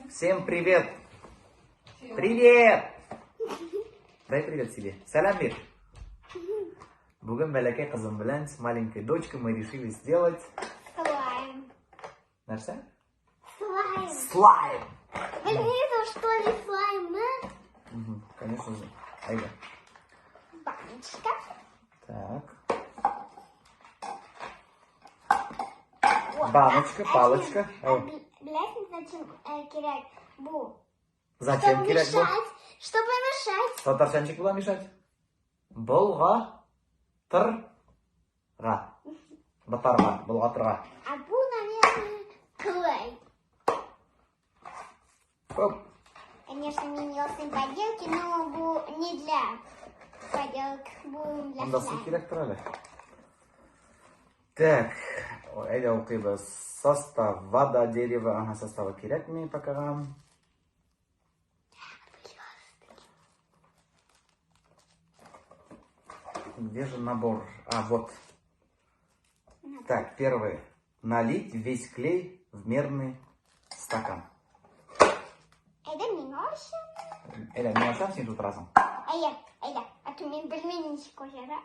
Всем привет! Привет! Дай привет себе. Салам бер. Bugun balakay qizim bilan с маленькой дочкой мы решили сделать... Слайм. Narsa? Слайм. Слайм! Вы видели, что ли, слайм, да? Конечно же. Айда. Баночка. Так. Вот. Баночка, палочка. Блядь, зачем киряк? Бу. Зачем Чтобы киряк был? мешать. Чтобы мешать. Татарчанчик была мешать. Болға. Тырға. Батарға. Болға. А бу, наверное, клей. Оп. Конечно, не мелкие поделки, но бу не для поделок, бу для Onda su слайма. kerak turadi. Так. Ayda o'qiymiz. Состав. Вода, дерево. Ага, составы kerakmi пока ham? Где же набор? А, вот. Так, первый. Налить весь клей в мерный стакан. Это миноша. Эля, не оставься тут разом. А то мне бельменчик уже, да?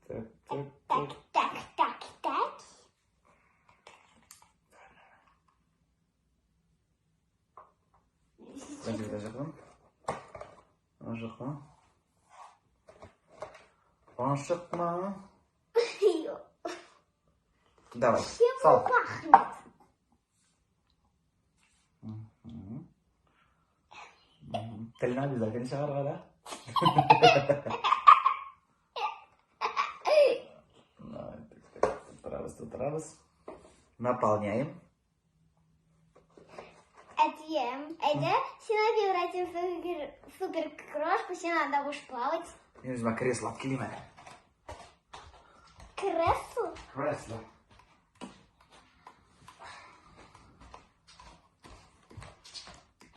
Так. Подожди. Ашықма. Давай, Чем сал. пахнет? Тілін обязательно шығарға, да? Тұрабыз. Наполняем. Это сюда превратим в супер крошку, сюда надо будешь плавать. Мне нужно кресло откинуть. Кресло? Кресло.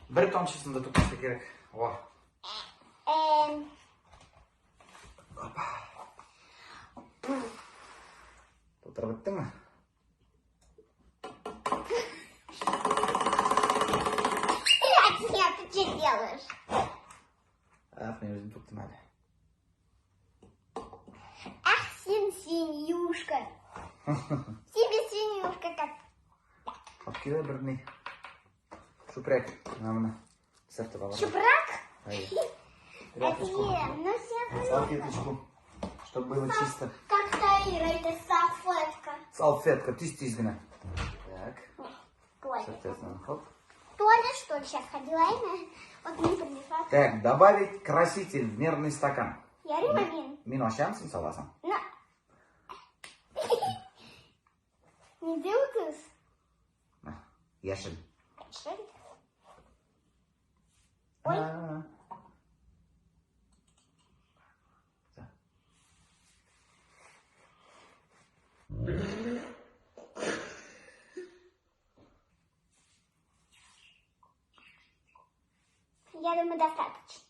Bir tomchisini to'kishga kerak. Voh. To'ldirib bitdimi? Нет, ты что делаешь? Men o'zim to'kdim hali. Ах, свинюшка. Тебе свинюшка как. Olib kelib birni. Shuprak. Mana sirtib olaman. Чупрак? Тряпочку. Ну все. Салфеточку, чтобы было чисто. Как Таира, это салфетка. Салфетка, тиз-тизгina. Так, Толя. соответственно, хоп. Толя, что ли, сейчас ходила имя? Вот не принесла. Так, добавить краситель в мерный стакан. Я римовин. Мен ашамсың, саласың. На. Не делай Яшil. Что ли? Ой. Я думаю, достаточно.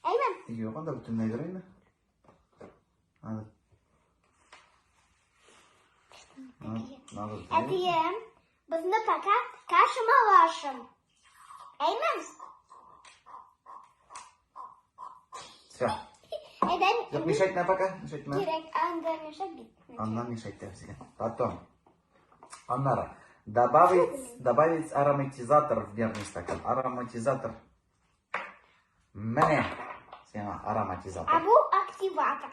Эйман? Yo'q, unda butunlay beraymi? Это я. Bizne пока каша малашем. Эйман? Все. Yok, meshaytma пока, meshaytma. Direkt anda мешать бит. Ondan meshaytma bizga. Потом. Anlara. Добавить ароматизатор в мерный стакан. Ароматизатор. Mana. Sena ароматизатор. А бу активатор.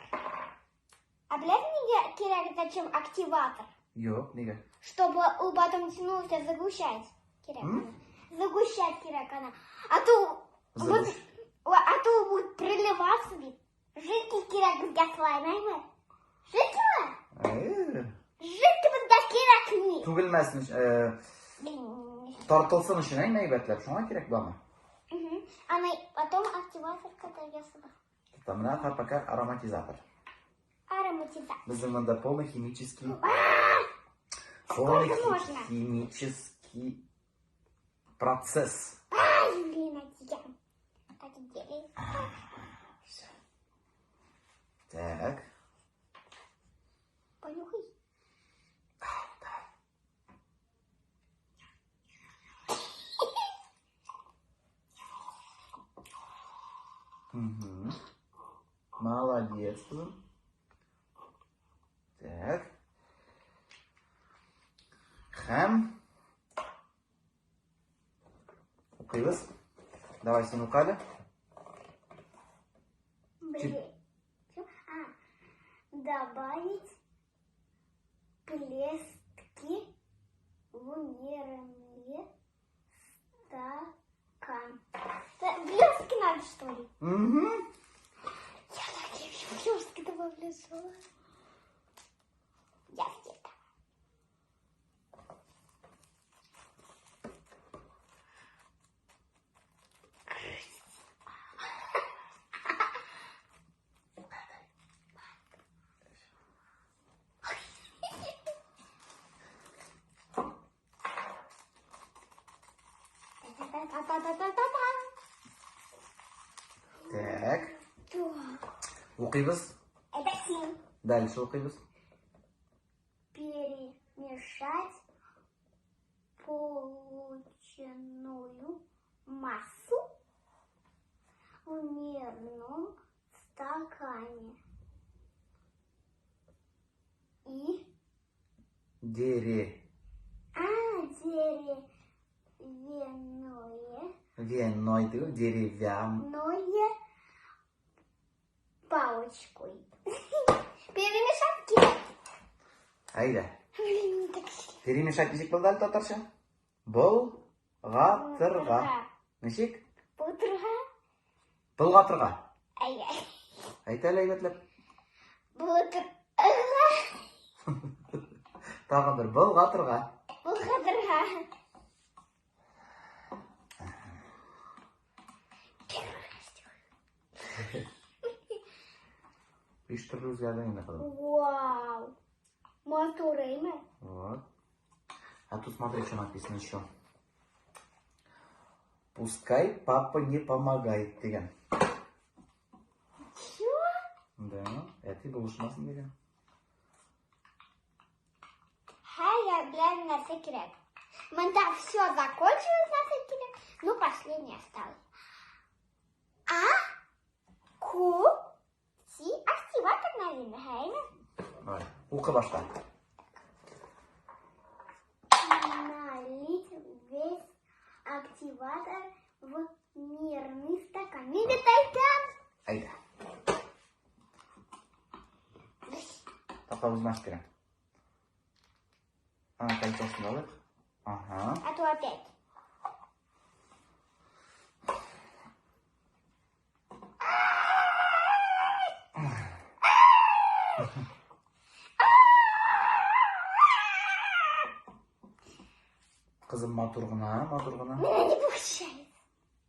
А блядь, мне киряк, зачем активатор? Yo'q, nega? Чтобы у потом тянулся загущать. Киряк. Загущать киряк она. А то будет проливаться бит. Жидкий киряк bizga слайм. Жидкий? Жидкий bizga kerakmi? Tugilmasin, tortilsin shuni naybatlab, shunga kerak bo'lmi? Она потом активатор катается. Там надо пока ароматизатор. Ароматизатор. Bizim bunda полный химический процесс. Ай, блин, я так делаю. Все. Так. Понюхай. Давай. Угу. Молодец, кызым. Так. Һәм укыйбыз. Давай сен укады. Добавить блестки в мерный стакан. Блестки надо, что ли? Угу. Я такие блестки добавляю. Я где-то. Так. Укыйбыз. Это син. Дальше укыйбыз. Перемешать полученную массу в мерном стакане и деревянное Деревянное палочкой. Перемешать кидай. Айда. Блин, так сильно. Перемешать ничек булды әле татарча? Болгатырга. Ничек? Бұлтырға. Болгатырга. Ай-ай. Айт әле әйбәтләп. Бұлтырға. Тагын бер болгатырга. Бұлтырға. Биш төрле үзгәрде инде кызым. Вау. Моторы. Вот. А тут смотри, что написано еще. Пускай папа не помогает деген. Чё? Да, это булышмасын деген. Я блин, на секрет. Мы там все закончилось на секрет. Ну, последний осталось. Активатор, наверное, Хайна. Давай, укы башта. Налить весь активатор в мерный стакан. Не детайкан. Айда. Тоқта үзмәш керек. Кольцосын алып. Ага. А то опять. Кызым матур гына. Меня не получается.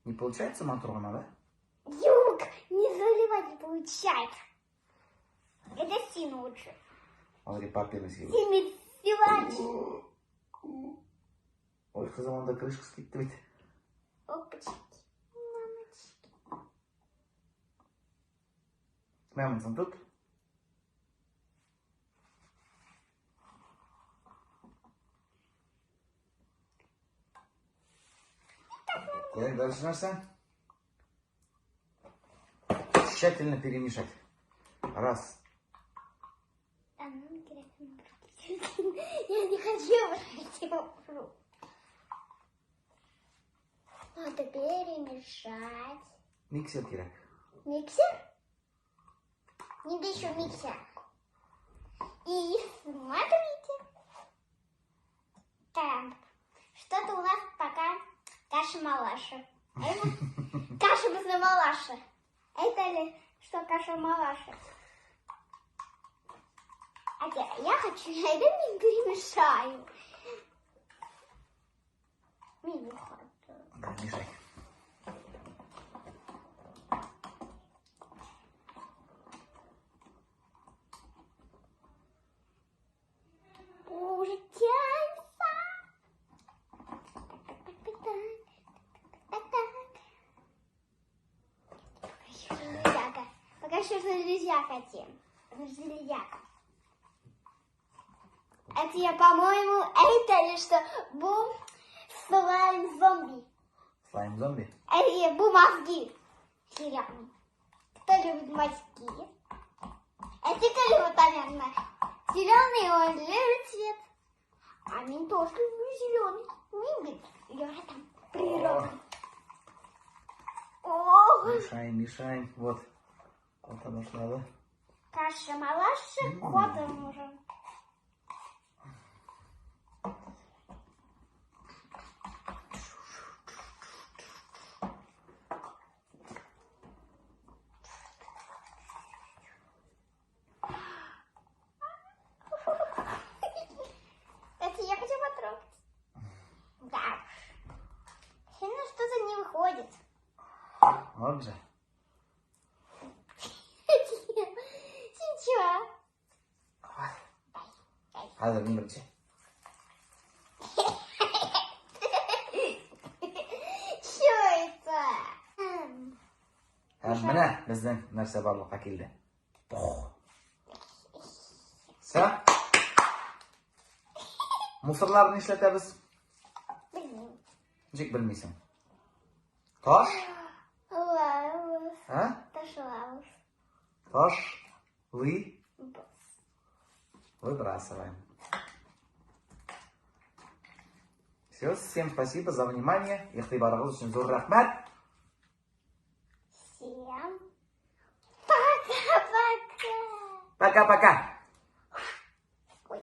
Не получается матур гына, да? Юг, не заливать не получается. Это син лучше. Смотри, папины силы. Симитсивач. Ой, кызым, онда крышкасы кетті бит. Опачки. Мамочки. Мамонтсын тут. Так, дальше нәрсе. Тщательно перемешать. Раз. А ну, интересно, я не хочу вот эти вокруг. Надо перемешать. Миксер керек. Миксер? Не еще миксер. И смотрите. Там. Что-то у нас пока каша-малаша. Каша без малаша. Это ли что каша-малаша? А я хочу, я это не перемешаю. Не хочу. Да, мешай. Уже тянется. Пока еще железяка тем. Железяка. Это я, по-моему, это ли что? Бум, слайм-зомби. Слайм-зомби? Это бумажки. Серьезно. кто любит морские. А те, кто любит, наверное, зеленый, он любит цвет. А мне тоже люблю зеленый. Любит. Я там природа. Ох. Мешаем, мешаем. Вот. Вот оно ж надо. Каша малаша, ходом уже. Это я хочу потрогать. Да. Сильно что-то не выходит. Вот же. Ничего. Hadi birinci. Что это? Mana bizning narsa borliqqa keldi. Sa? Musorlarni ishlatamiz. Bilmiyorum. Jek bilmaysan. Tosh? Лаус. Ha? Taş лаус. Tosh. Выбрасываем. Все, всем спасибо за внимание. Ихтибарыңыз үшін зор рахмат. Всем пока-пока. Пока-пока.